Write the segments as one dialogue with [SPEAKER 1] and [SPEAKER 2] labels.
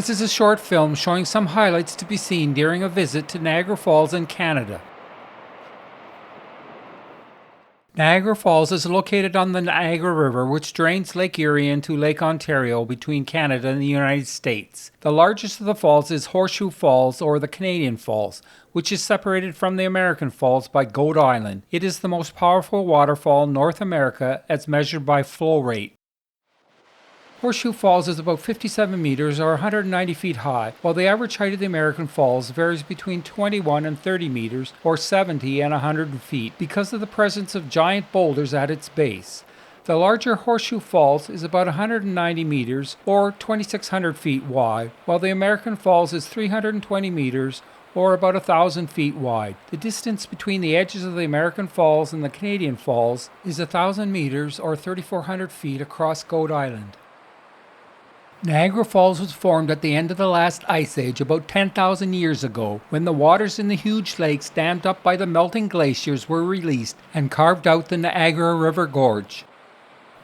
[SPEAKER 1] This is a short film showing some highlights to be seen during a visit to Niagara Falls in Canada. Niagara Falls is located on the Niagara River, which drains Lake Erie into Lake Ontario between Canada and the United States. The largest of the falls is Horseshoe Falls, or the Canadian Falls, which is separated from the American Falls by Goat Island. It is the most powerful waterfall in North America as measured by flow rate. Horseshoe Falls is about 57 meters or 190 feet high, while the average height of the American Falls varies between 21 and 30 meters or 70 and 100 feet because of the presence of giant boulders at its base. The larger Horseshoe Falls is about 190 meters or 2,600 feet wide, while the American Falls is 320 meters or about 1,000 feet wide. The distance between the edges of the American Falls and the Canadian Falls is 1,000 meters or 3,400 feet across Goat Island. Niagara Falls was formed at the end of the last ice age about 10,000 years ago, when the waters in the huge lakes dammed up by the melting glaciers were released and carved out the Niagara River Gorge.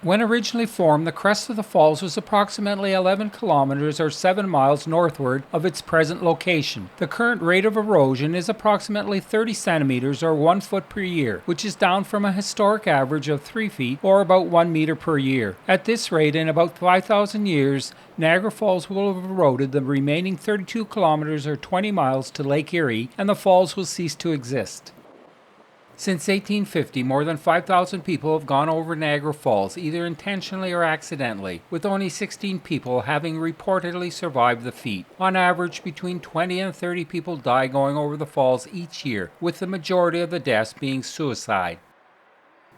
[SPEAKER 1] When originally formed, the crest of the falls was approximately 11 kilometers or 7 miles northward of its present location. The current rate of erosion is approximately 30 centimeters or 1 foot per year, which is down from a historic average of 3 feet or about 1 meter per year. At this rate, in about 5,000 years, Niagara Falls will have eroded the remaining 32 kilometers or 20 miles to Lake Erie, and the falls will cease to exist. Since 1850, more than 5,000 people have gone over Niagara Falls, either intentionally or accidentally, with only 16 people having reportedly survived the feat. On average, between 20 and 30 people die going over the falls each year, with the majority of the deaths being suicide.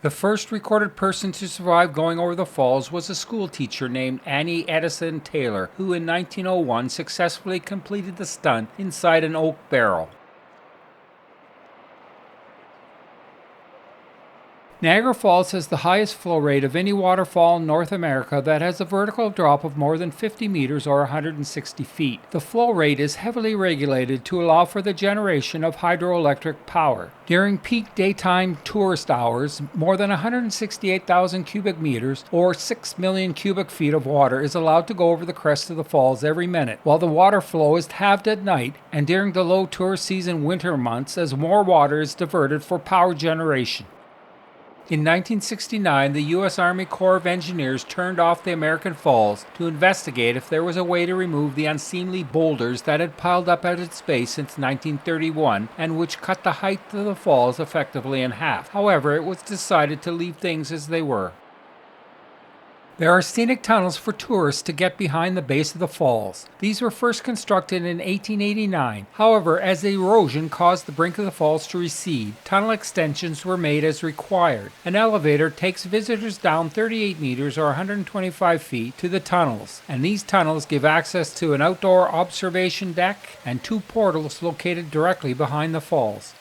[SPEAKER 1] The first recorded person to survive going over the falls was a school teacher named Annie Edison Taylor, who in 1901 successfully completed the stunt inside an oak barrel. Niagara Falls has the highest flow rate of any waterfall in North America that has a vertical drop of more than 50 meters or 160 feet. The flow rate is heavily regulated to allow for the generation of hydroelectric power. During peak daytime tourist hours, more than 168,000 cubic meters or 6 million cubic feet of water is allowed to go over the crest of the falls every minute, while the water flow is halved at night and during the low tourist season winter months as more water is diverted for power generation. In 1969, the U.S. Army Corps of Engineers turned off the American Falls to investigate if there was a way to remove the unseemly boulders that had piled up at its base since 1931 and which cut the height of the falls effectively in half. However, it was decided to leave things as they were. There are scenic tunnels for tourists to get behind the base of the falls. These were first constructed in 1889. However, as the erosion caused the brink of the falls to recede, tunnel extensions were made as required. An elevator takes visitors down 38 meters or 125 feet to the tunnels, and these tunnels give access to an outdoor observation deck and 2 portals located directly behind the falls.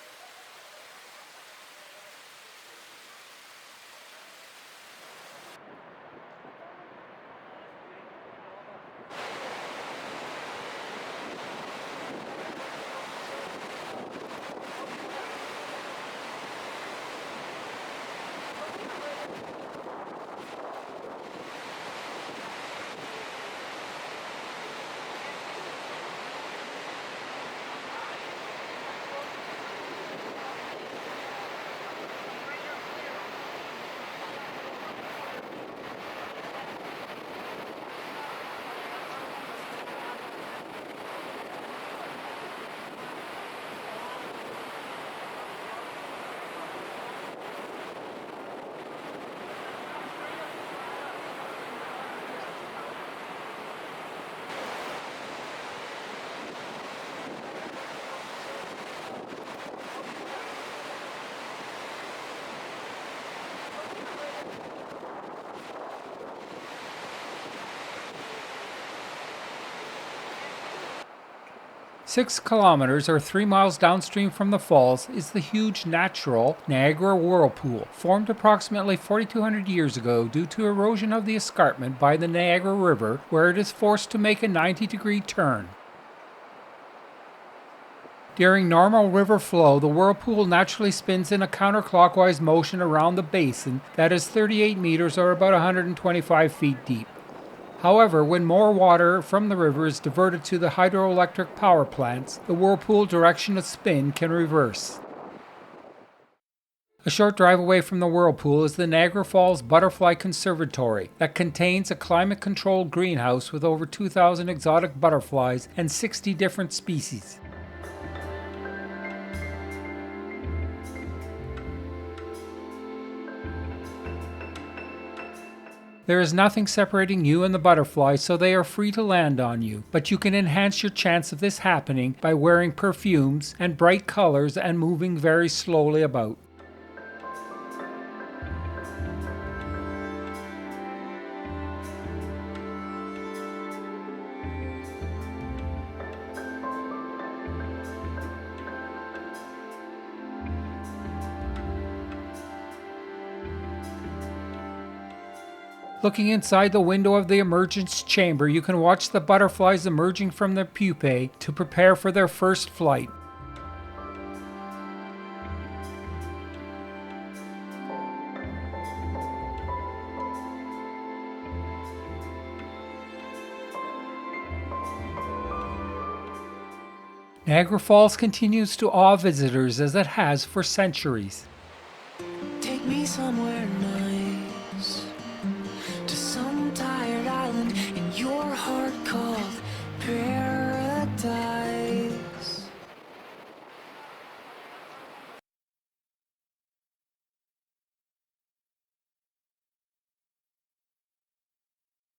[SPEAKER 1] Six kilometers or 3 miles downstream from the falls is the huge natural Niagara Whirlpool, formed approximately 4,200 years ago due to erosion of the escarpment by the Niagara River, where it is forced to make a 90-degree turn. During normal river flow, the whirlpool naturally spins in a counterclockwise motion around the basin that is 38 meters or about 125 feet deep. However, when more water from the river is diverted to the hydroelectric power plants, the whirlpool direction of spin can reverse. A short drive away from the whirlpool is the Niagara Falls Butterfly Conservatory that contains a climate-controlled greenhouse with over 2,000 exotic butterflies and 60 different species. There is nothing separating you and the butterflies, so they are free to land on you. But you can enhance your chance of this happening by wearing perfumes and bright colors and moving very slowly about. Looking inside the window of the emergence chamber, you can watch the butterflies emerging from their pupae to prepare for their first flight. Niagara Falls continues to awe visitors as it has for centuries.
[SPEAKER 2] Take me somewhere nice, to some tired island in your heart called paradise.